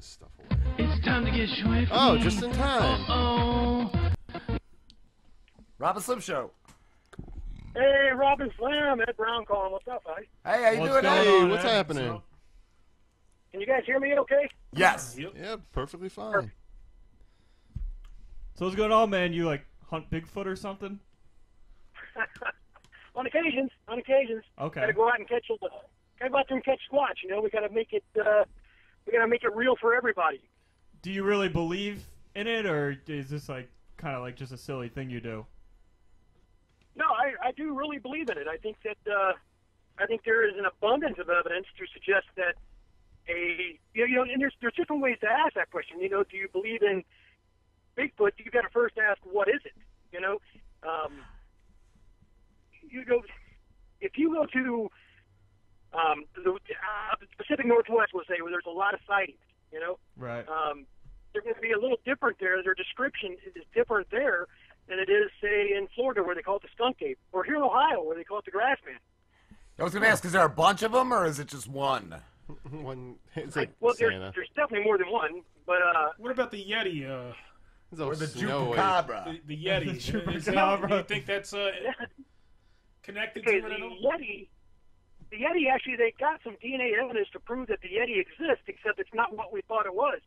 this stuff away. It's time to get Shwifty. Oh, just in time. Rob and Slim Show. Hey, Robin Slim, Ed Brown calling. What's up, buddy? Hey, how you doing, Ed? Hey, what's happening? Can you guys hear me okay? Yes. Yeah, perfectly fine. So what's going on, man? You like hunt Bigfoot or something? On occasions. Okay. Gotta go out and catch squatch. You know, we gotta make it real for everybody. Do you really believe in it, or is this like kind of like just a silly thing you do? No, I do really believe in it. I think that there is an abundance of evidence to suggest that and there's different ways to ask that question. You know, do you believe in Bigfoot? You got to first ask, what is it? You know, if you go to the Pacific Northwest, we'll say, where there's a lot of sightings. You know, right? They're going to be a little different there. Their description is different there than it is, say, in Florida, where they call it the skunk ape, or here in Ohio, where they call it the grass man. I was going to ask, is there a bunch of them, or is it just one? One, it's like well, Santa. there's definitely more than one, but what about the Yeti? Or the Snow Chupacabra? The Yeti. Chupacabra. Do you think that's connected to it at all? The Yeti, actually, they got some DNA evidence to prove that the Yeti exists, except it's not what we thought it was.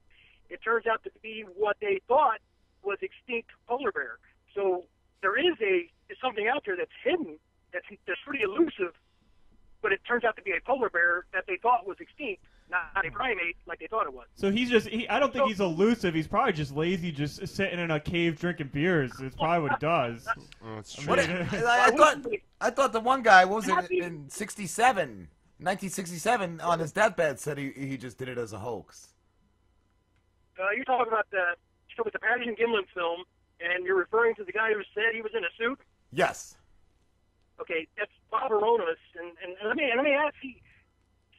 It turns out to be what they thought was extinct polar bear. So there is something out there that's hidden, that's pretty elusive, but it turns out to be a polar bear that they thought was extinct, not a primate like they thought it was. So he's just, I don't think he's elusive. He's probably just lazy, just sitting in a cave drinking beers. It's probably what he does. That's true. I thought the one guy, what was it, in 1967, on his deathbed said he just did it as a hoax. You're talking about the Patterson Gimlin film, and you're referring to the guy who said he was in a suit? Yes. Okay, that's Bob Aronos, and let me ask you,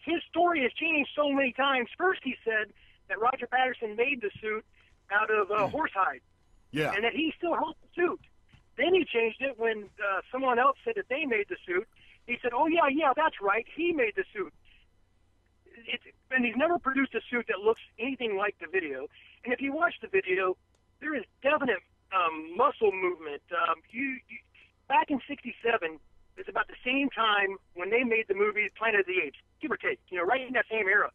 his story has changed so many times. First, he said that Roger Patterson made the suit out of horsehide, and that he still held the suit. Then he changed it when someone else said that they made the suit. He said, "Oh yeah, that's right, he made the suit." And he's never produced a suit that looks anything like the video. And if you watch the video, there is definite muscle movement. Back in '67. It's about the same time when they made the movie Planet of the Apes, give or take. You know, right in that same era.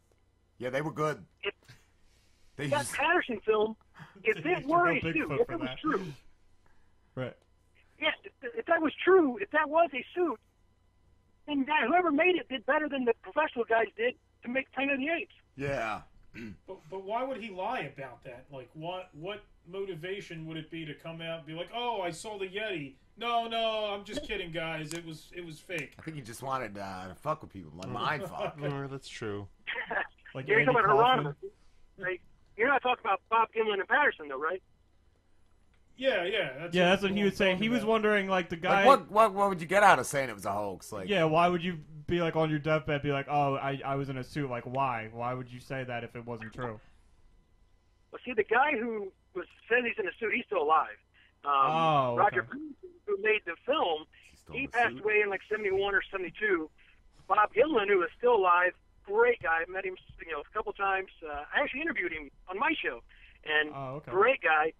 Yeah, they were good. That Patterson film, if it were a suit, if it was true, right? Yeah, if that was true, if that was a suit, then whoever made it did better than the professional guys did to make Planet of the Apes. Yeah. But why would he lie about that? Like, what motivation would it be to come out and be like, "Oh, I saw the Yeti"? No, I'm just kidding, guys. It was fake. I think he just wanted to fuck with people, like mind fuck. That's true. Like you're Andy talking about Kaufman. Hieronymus, right? You're not talking about Bob Gimlin and Patterson, though, right? Yeah. That's what he was saying. He was wondering, like, the guy. Like, what would you get out of saying it was a hoax? Like, yeah, why would you be like on your deathbed, be like, "Oh, I was in a suit"? Like, why? Why would you say that if it wasn't true? Well, see, the guy who said he's in a suit, he's still alive. Okay. Roger, who made the film, he passed away in like '71 or '72. Bob Gimlin, who is still alive, great guy. I met him, a couple times. I actually interviewed him on my show, and great guy.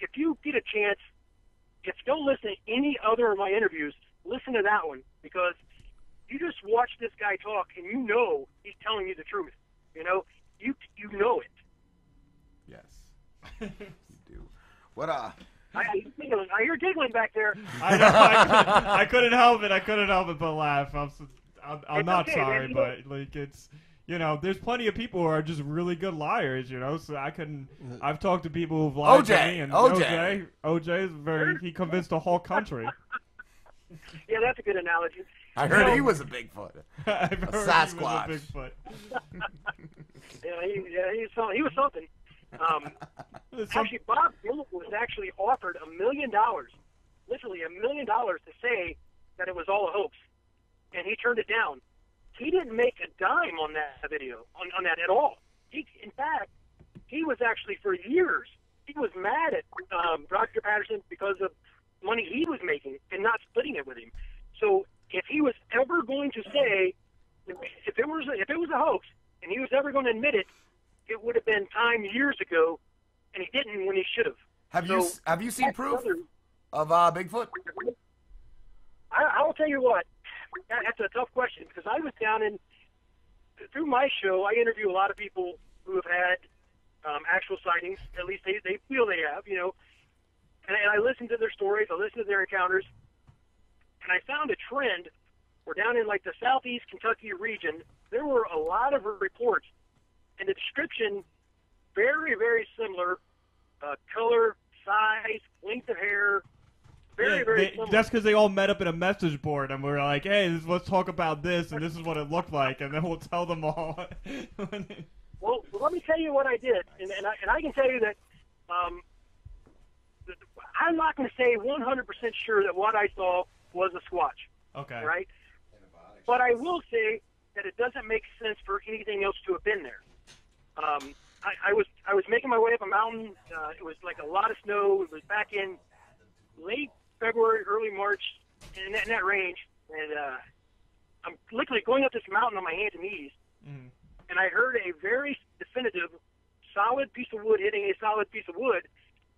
If you get a chance, if you don't listen to any other of my interviews, listen to that one, because you just watch this guy talk and you know he's telling you the truth. You know, you know it. Yes, you do. What I hear giggling back there. I know. I couldn't help it. I couldn't help it but laugh. I'm not okay, sorry, man. but like it's. There's plenty of people who are just really good liars, so I couldn't. I've talked to people who've lied to me, and OJ is he convinced the whole country. Yeah, that's a good analogy. I heard he was a Bigfoot. I've heard Sasquatch. he was a Bigfoot. He was something. Actually, Bob Gimlin was actually offered $1 million, literally $1 million, to say that it was all a hoax, and he turned it down. He didn't make a dime on that video, on that at all. In fact, he was actually, for years, he was mad at Roger Patterson because of money he was making and not splitting it with him. So if he was ever going to say, if it was a hoax, and he was ever going to admit it, it would have been time years ago, and he didn't when he should have. Have you seen proof of Bigfoot? I will tell you what. That's a tough question because I was down through my show. I interview a lot of people who have had actual sightings. At least they feel they have, you know. And I listen to their stories. I listen to their encounters, and I found a trend. We're down in like the southeast Kentucky region. There were a lot of reports, and the description very, very similar. Color, size, length of hair. Very similar. That's because they all met up in a message board, and we were like, "Hey, let's talk about this, and this is what it looked like," and then we'll tell them all. Well, let me tell you what I did, and I can tell you that I'm not going to say 100% sure that what I saw was a Squatch. Okay. Right? But I will say that it doesn't make sense for anything else to have been there. I was making my way up a mountain. It was like a lot of snow. It was back in late February, early March, in that range. And I'm literally going up this mountain on my hands and knees. Mm. And I heard a very definitive, solid piece of wood hitting a solid piece of wood.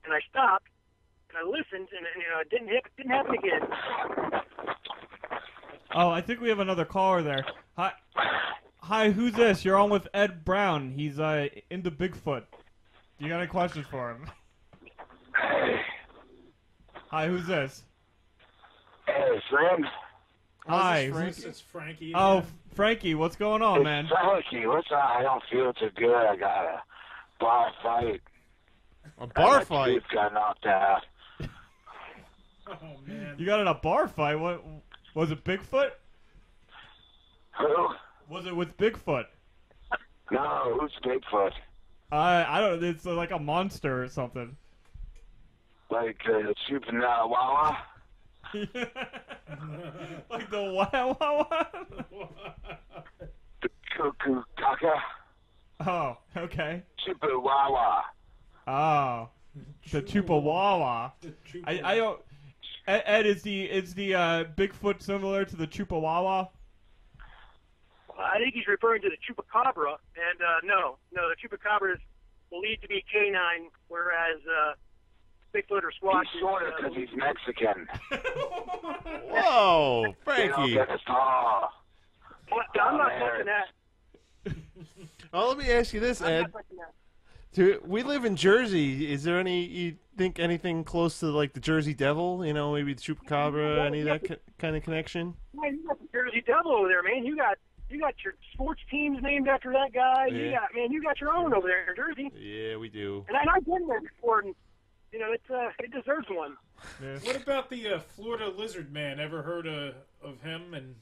And I stopped, and I listened, and it didn't happen again. Oh, I think we have another caller there. Hi, who's this? You're on with Ed Brown. He's into Bigfoot. You got any questions for him? Hi, who's this? Hey, friend. Hi. It's Frankie. Oh, Frankie, what's going on, man? Frankie, I don't feel too good. I got a bar fight. A bar my fight? tooth got knocked out. Oh, man. You got in a bar fight? What? Was it Bigfoot? Who? Was it with Bigfoot? No, who's Bigfoot? I don't. It's like a monster or something. Like Super Wawa? Like the Wawa? The Cuckoo Kaka? Oh, okay. Super Wawa. Oh, the Chupawawa. I don't. Ed, is the Bigfoot similar to the Chupawawa? I think he's referring to the chupacabra, and no, the chupacabra is believed to be canine, whereas Bigfoot or Squatch. He's shorter because he's Mexican. Whoa, They don't Frankie. get as tall. I'm not touching that. Well, let me ask you this, Ed. We live in Jersey. Is there you think anything close to like the Jersey Devil? You know, maybe the Chupacabra, any of that kind of connection? Man, you got the Jersey Devil over there, man. You got your sports teams named after that guy. Yeah. You got your own over there in Jersey. Yeah, we do. And I've been there before, and it deserves one. Yeah. What about the Florida Lizard Man? Ever heard of him? And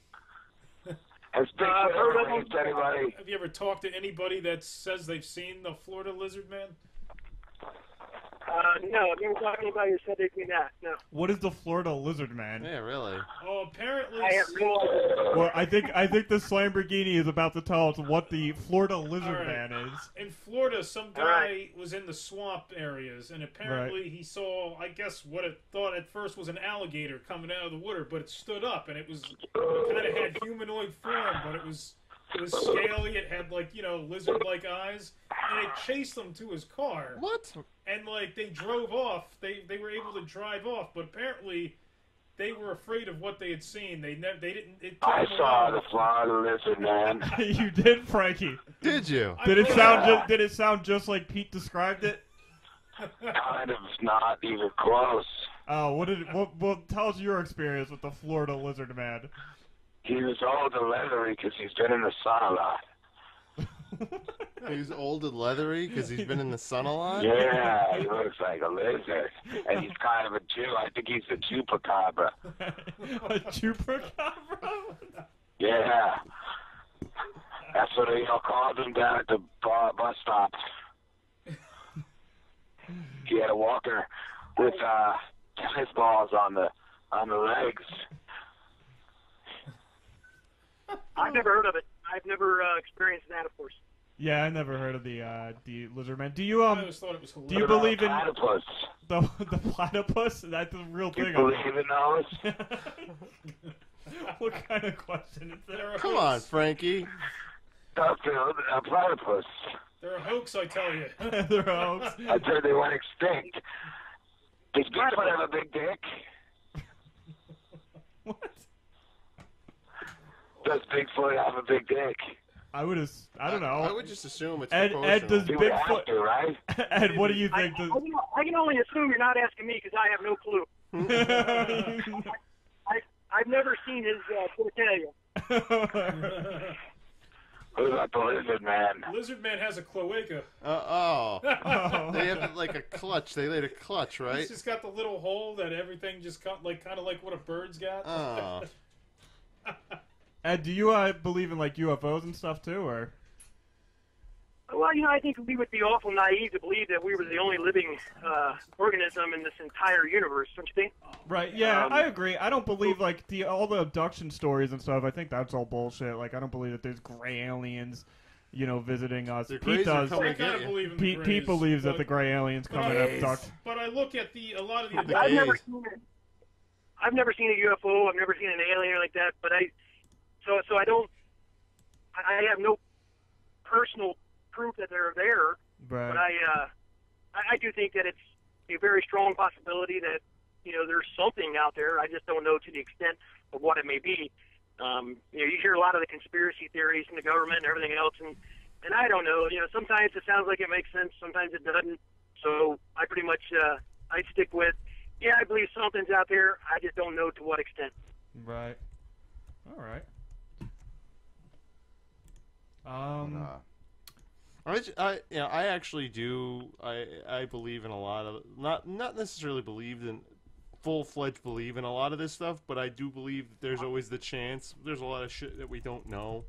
Has Bigfoot ever raped anybody? have you ever talked to anybody that says they've seen the Florida Lizard Man? No, I've never talked to anybody who said they've seen that. No. What is the Florida Lizard Man? Yeah, really. Oh, apparently. I have no idea. Well, I think this Lamborghini is about to tell us what the Florida Lizard Man is. In Florida, some guy was in the swamp areas, and apparently he saw, I guess, what it thought at first was an alligator coming out of the water, but it stood up, and it kind of had humanoid form, but it was scaly. It had lizard-like eyes, and it chased them to his car. What? And they drove off. They were able to drive off, but apparently they were afraid of what they had seen. They didn't. I saw the Florida Lizard Man. You did, Frankie. Did you? Did it sound just like Pete described it? Kind of, not even close. Oh, what tell us your experience with the Florida Lizard Man. He was old and leathery because he's been in the sun a lot. He's old and leathery because he's been in the sun a lot? Yeah, he looks like a lizard. And he's kind of a Jew. I think he's a chupacabra. A chupacabra? Yeah. That's what they all called him down at the bus stop. He had a walker with tennis balls on the legs. I've never heard of it. I've never experienced that, of course. Yeah, I never heard of the Lizard Man. Do you I always thought it was hilarious. do you believe in platypus? the platypus? That's a real Do thing. you believe in those? What kind of question is that? Come on, Frankie. A platypus. They're a hoax, I tell you. They're a hoax. I said they went extinct. Does Bigfoot have a big dick? What? Does Bigfoot have a big dick? I don't know. I would just assume it's Ed, does He would have Bigfoot... to, right? Ed, what do you think? I can only assume you're not asking me because I have no clue. I've never seen his genitalia. What about the lizard man? Lizard man has a cloaca. They have like a clutch. They laid a clutch, right? He's just got the little hole that everything just got, like, kind of like what a bird's got. Oh. Ed, do you believe in like UFOs and stuff too, or? Well, I think we would be awful naive to believe that we were the only living organism in this entire universe, don't you think? Right, yeah, I agree. I don't believe, like, all the abduction stories and stuff. I think that's all bullshit. Like, I don't believe that there's gray aliens, visiting us. Pete does. I kind of believe in the grays. Pete believes that the gray aliens come and abduct. But I look at a lot of the I've never seen a UFO. I've never seen an alien like that. But I have no personal proof that they're there, right. But I do think that it's a very strong possibility that there's something out there. I just don't know to the extent of what it may be. You hear a lot of the conspiracy theories from the government and everything else, and I don't know. Sometimes it sounds like it makes sense, sometimes it doesn't. So I pretty much I stick with, I believe something's out there. I just don't know to what extent. Right. All right. I actually do. I believe in a lot of not necessarily believe in full-fledged believe in a lot of this stuff, but I do believe that there's always the chance. There's a lot of shit that we don't know.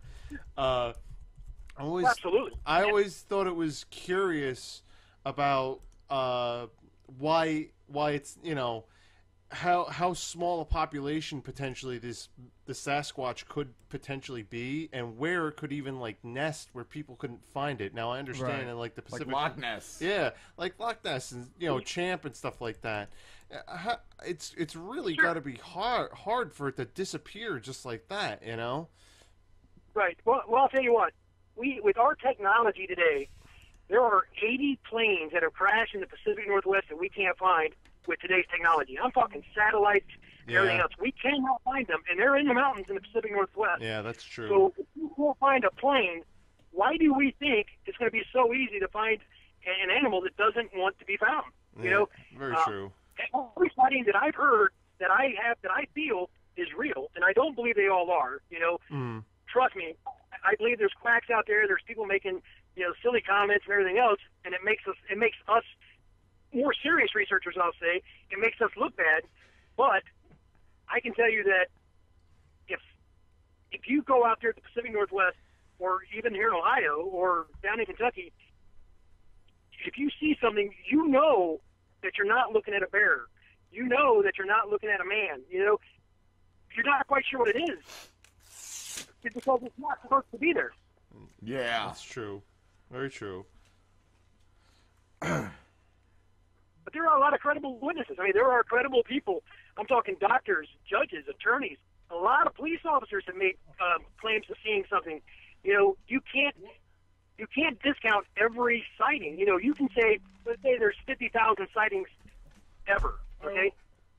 Absolutely. I always thought it was curious about why it's how small a population potentially the Sasquatch could potentially be, and where it could even nest where people couldn't find it. Now I understand in the Pacific, like Loch Ness, like Loch Ness and Champ and stuff like that. It's really got to be hard for it to disappear just like that, Right. Well, I'll tell you what. With our technology today, there are 80 planes that have crashed in the Pacific Northwest that we can't find with today's technology. I'm talking satellites and everything else. We cannot find them, and they're in the mountains in the Pacific Northwest. Yeah, that's true. So if you can't find a plane, why do we think it's going to be so easy to find an animal that doesn't want to be found? Very true. Every sighting that I've heard that I feel is real, and I don't believe they all are. Trust me, I believe there's quacks out there. There's people making silly comments and everything else, and it makes us more serious researchers, I'll say. It makes us look bad, but I can tell you that if you go out there at the Pacific Northwest, or even here in Ohio, or down in Kentucky, if you see something, that you're not looking at a bear. That you're not looking at a man. You're not quite sure what it is. It's because it's not supposed to be there. Yeah. That's true. Very true. But there are a lot of credible witnesses. I mean, there are credible people. I'm talking doctors, judges, attorneys. A lot of police officers have made claims of seeing something. You can't discount every sighting. You can say, let's say there's 50,000 sightings ever. Okay,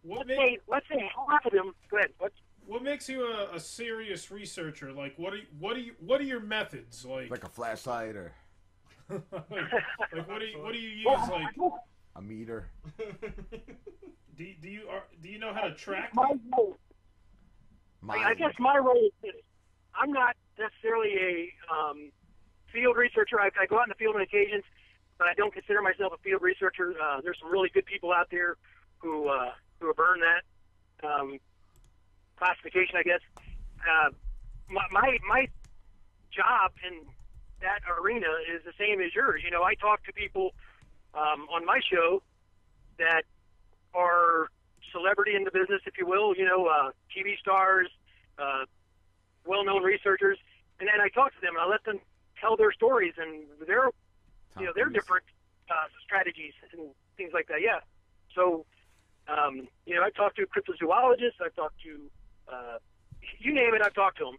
let's say half of them. Go ahead. What makes you a serious researcher? Like, what are your methods? Like a flashlight or what do you use? Like a meter. Do you know how to track? I guess my role is this. I'm not necessarily a field researcher. I go out in the field on occasions, but I don't consider myself a field researcher. There's some really good people out there who have earned that classification, I guess. My job in that arena is the same as yours. I talk to people on my show that are celebrity in the business, if you will. TV stars, well-known researchers, and then I talk to them and I let them tell their stories and their different strategies and things like that. Yeah. So, I talked to cryptozoologists. I've talked to, you name it, I've talked to them.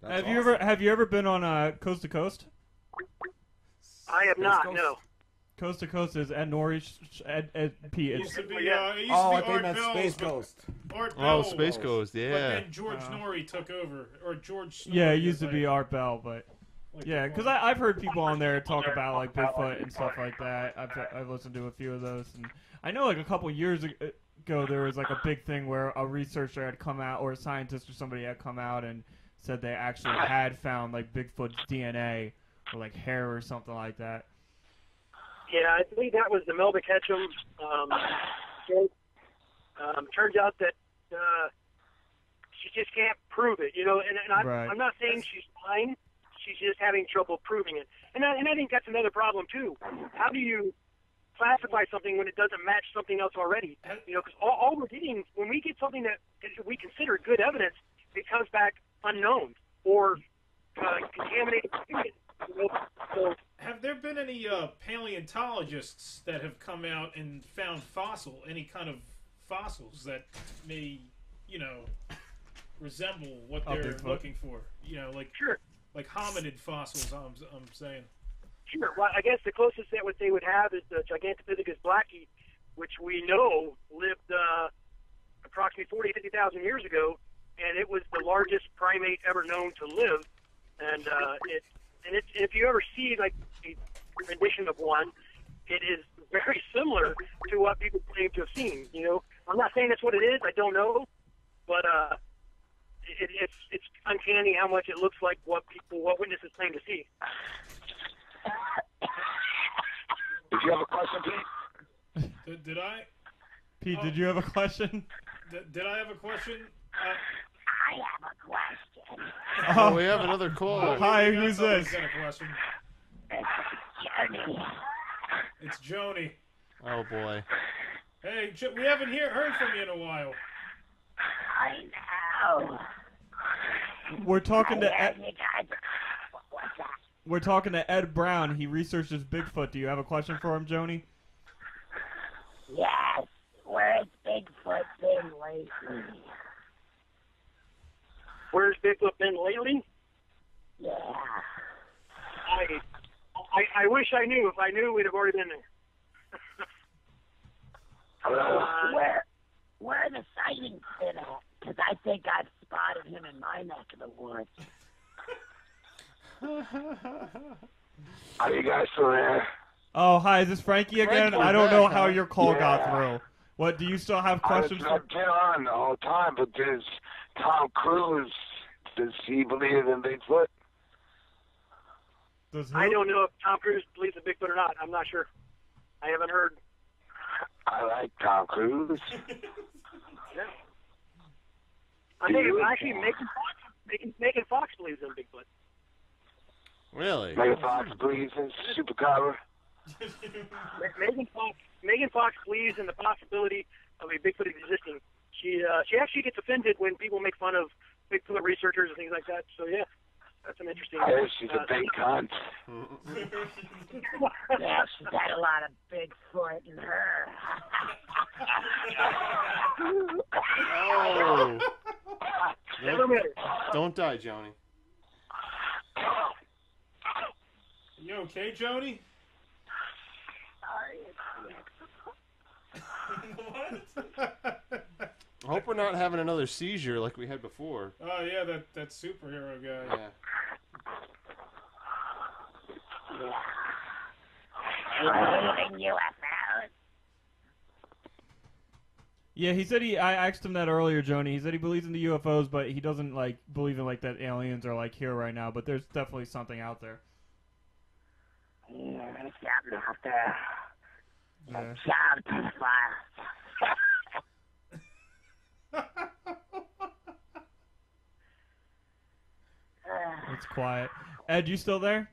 Have you ever been on Coast to Coast? I have not. No. Coast to Coast is Ed Norrie, Ed P. It used to be, I think that's Space Ghost. Ghost. Space Ghost, yeah. But then George Norrie took over, or George. Snorri, yeah, it used to be Art Bell, but yeah, because I've heard people on there talk about like Bigfoot and stuff like that. I've listened to a few of those, and I know like a couple years ago there was like a big thing where a researcher had come out, or a scientist or somebody had come out and said they actually had found like Bigfoot's DNA or like hair or something like that. Yeah, I believe that was the Melba Ketchum case. Turns out that she just can't prove it, and I'm not saying she's lying. She's just having trouble proving it. And I think that's another problem, too. How do you classify something when it doesn't match something else already? Because all we're getting, when we get something that we consider good evidence, it comes back unknown or contaminated. So, have there been any paleontologists that have come out and found any kind of fossils that may, resemble what they're looking for? Sure. Like hominid fossils, I'm saying. Sure. Well, I guess the closest that what they would have is the Gigantopithecus blacki, which we know lived approximately 40,000 to 50,000 years ago, and it was the largest primate ever known to live. And if you ever see like a rendition of one, it is very similar to what people claim to have seen. I'm not saying that's what it is. I don't know, but it's uncanny how much it looks like what witnesses claim to see. Did you have a question, Pete? Did I? Pete, did you have a question? Did I have a question? I have a question. Oh, we have another caller. Hi, who's this? Got a question. Joni. It's Joni. Oh boy. Hey, we haven't heard from you in a while. I know. We're talking to Ed. You guys, what's that? We're talking to Ed Brown. He researches Bigfoot. Do you have a question for him, Joni? Yes. Where's Bigfoot been lately? Where's Bigfoot been lately? Yeah. I wish I knew. If I knew, we'd have already been there. Where are the sightings been at? Because I think I've spotted him in my neck of the woods. Are you guys still there? Oh, hi. Is this Frankie again? Frankie, I don't know back, how huh? your call got Yeah. through. What, do you still have questions? I've been on the whole time, but there's Tom Cruise. Does he believe in Bigfoot? Does who? I don't know if Tom Cruise believes in Bigfoot or not. I'm not sure. I haven't heard. I like Tom Cruise. Yeah. I think it's actually Megan Fox believes in Bigfoot. Really? Megan Fox believes in Supercover. Megan Fox believes in the possibility of a Bigfoot existing. She actually gets offended when people make fun of Bigfoot researchers and things like that. So yeah, that's an interesting. I hear she's a big cunt. Yeah, she's got a lot of Bigfoot in her. Oh. Never met her. Don't die, Joni. You okay, Joni? What? I hope we're not having another seizure like we had before. Oh yeah, that superhero guy. Yeah. You believe in UFOs? Yeah, he said I asked him that earlier, Joni. He said he believes in the UFOs, but he doesn't believe in that aliens are here right now. But there's definitely something out there. Yeah, there's something out there. Yeah. Child pedophile. It's quiet. Ed, you still there?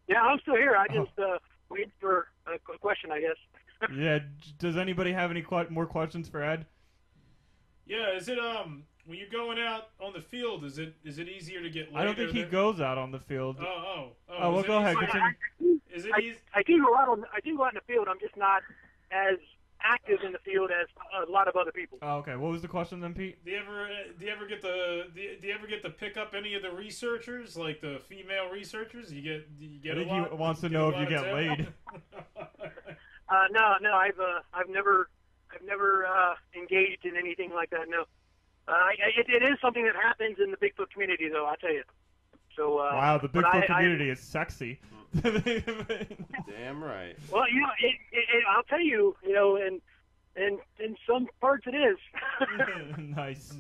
Yeah, I'm still here. I just wait for a question, I guess. Yeah. Does anybody have any more questions for Ed? Yeah, is it when you're going out on the field, is it easier to get laid? I don't think he goes out on the field. Oh, well, go ahead. Continue. Is it easy? I do go out in the field. I'm just not as active in the field as a lot of other people. Oh, okay. What was the question then, Pete? Do you ever get to pick up any of the researchers, like the female researchers? Do you get I think a lot? he wants to know if you get laid. No, I've never engaged in anything like that. No, it is something that happens in the Bigfoot community, though. I tell you. So wow, the Bigfoot community is sexy. Damn right. Well, I'll tell you, and in some parts it is. Nice.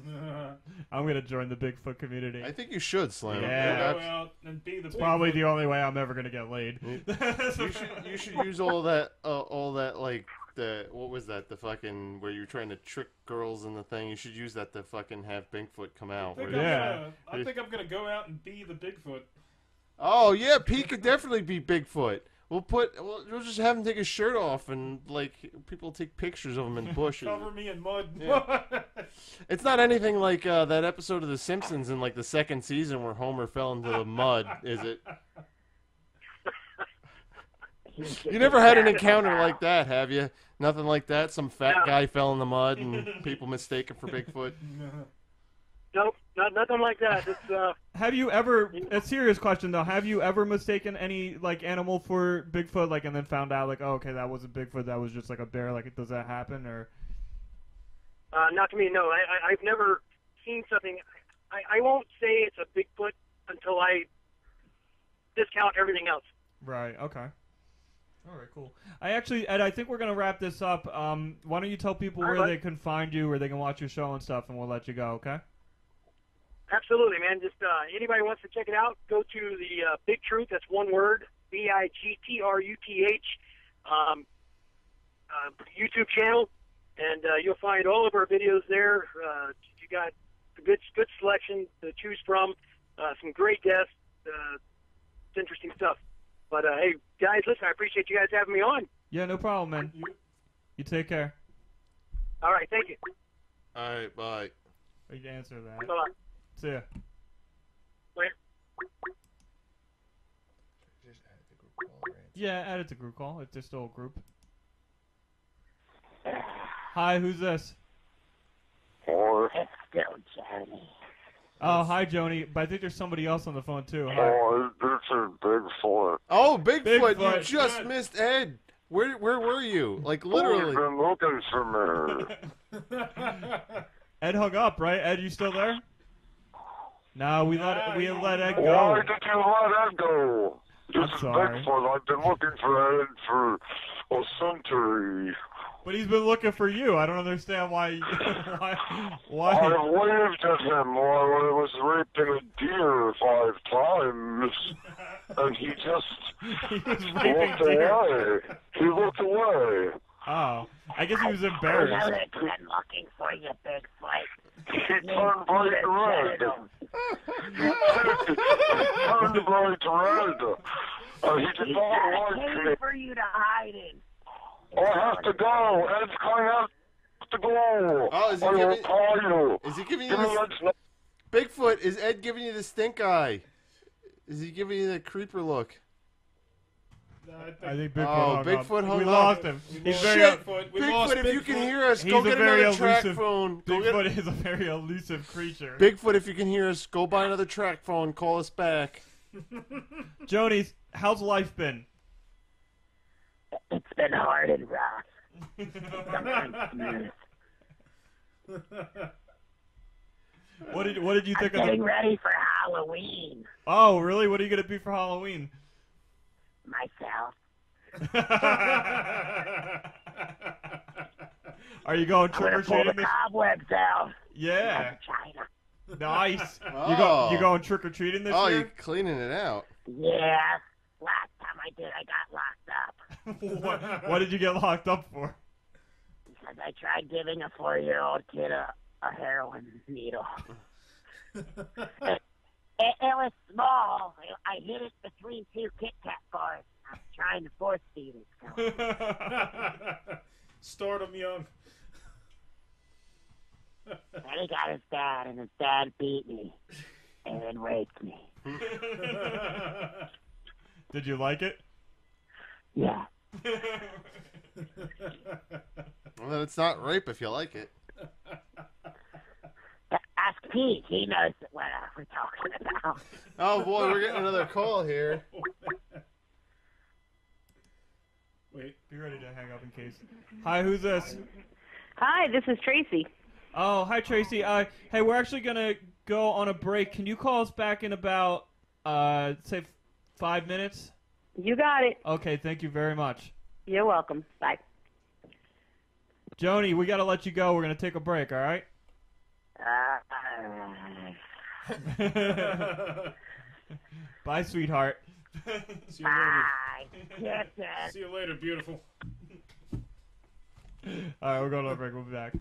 I'm gonna join the Bigfoot community. I think you should, Slim. Yeah. Go out and be the It's probably the only way I'm ever gonna get laid. You should use all that like what was that, the fucking where you're trying to trick girls in the thing. You should use that to fucking have Bigfoot come out. I think I'm gonna go out and be the Bigfoot. Oh yeah, Pete could definitely be Bigfoot. We'll just have him take his shirt off and like people take pictures of him in the bush. Cover me in mud. Yeah. It's not anything like that episode of The Simpsons in like the second season where Homer fell into the mud, is it? You never had an encounter like that, have you? Nothing like that? Some fat guy fell in the mud and people mistake him for Bigfoot? Nope, nothing like that. It's Have you ever? A serious question though. Have you ever mistaken any like animal for Bigfoot, like, and then found out like, oh, okay, that wasn't Bigfoot, that was just like a bear? Like, does that happen or? Not to me. No, I've never seen something. I won't say it's a Bigfoot until I discount everything else. Right. Okay. All right. Cool. Ed, I think we're gonna wrap this up. Why don't you tell people where they can find you, where they can watch your show and stuff, and we'll let you go. Okay. Absolutely, man. Just anybody wants to check it out, go to the Big Truth. That's one word, BIGTRUTH YouTube channel, and you'll find all of our videos there. You got a good selection to choose from, some great guests. It's interesting stuff. But hey, guys, listen, I appreciate you guys having me on. Yeah, no problem, man. You take care. All right, thank you. All right, bye. You can answer that. Bye. See ya. Later. Yeah, add it to group call. If they're still a group. Hi, who's this? It's still Johnny. Oh, hi, Joni. But I think there's somebody else on the phone, too. Hi. Oh, this is Bigfoot. Oh, Bigfoot! You Bigfoot. just missed Ed. Where were you? Like literally. You've been looking for me. Ed hung up, right? Ed, you still there? No, we let Ed go. Why did you let Ed go? This is sorry. Bigfoot. I've been looking for Ed for a century. But he's been looking for you. I don't understand why. Why? I waved at him while I was raping a deer 5 times, and he just He was raping looked deer. away. He looked away. Oh, I guess he was I know embarrassed. they've been looking for you, Bigfoot. He turned bright red. He turned bright red. He did He's not got a like cave me. for you to hide in. I have to go. Ed's coming out to go. Oh, is he I will giving- call you. Is he giving you Give me this? Ed's number. Bigfoot, is Ed giving you the stink eye? Is he giving you the creeper look? I think Bigfoot Oh, hung Bigfoot up. hung We up. lost him. He's very. Shit! We lost Bigfoot, if you can hear us, He's go a get very another track elusive- phone. Go get, Bigfoot is a very elusive creature. Bigfoot, if you can hear us, go buy another track phone. Call us back. Joni, how's life been? It's been hard and rough. Sometimes smooth. What did you I'm think of getting the? ready for Halloween. Oh, really? What are you gonna be for Halloween? Myself. Are you going I'm trick gonna or pull the treating this? cobwebs out. Yeah, China. nice. Oh. You going trick or treating this Oh, year? you're cleaning it out. Yeah. Last time I did, I got locked up. what did you get locked up for? Because I tried giving a 4-year-old kid a heroin needle. It was small. I hid it between 2 Kit Kat bars. I was trying to force feed it. Start him young. Then he got his dad, and his dad beat me and then raped me. Did you like it? Yeah. Well, then it's not rape if you like it. Ask Pete. He knows what we're talking about. Oh boy, we're getting another call here. Wait, be ready to hang up in case. Hi, who's this? Hi, this is Tracy. Oh, hi Tracy. Hey, we're actually gonna go on a break. Can you call us back in about, say, 5 minutes? You got it. Okay, thank you very much. You're welcome. Bye. Joni, we gotta let you go. We're gonna take a break, all right? Bye, sweetheart. See you later. Bye. See you later, beautiful. All right, we're going to a break. We'll be back.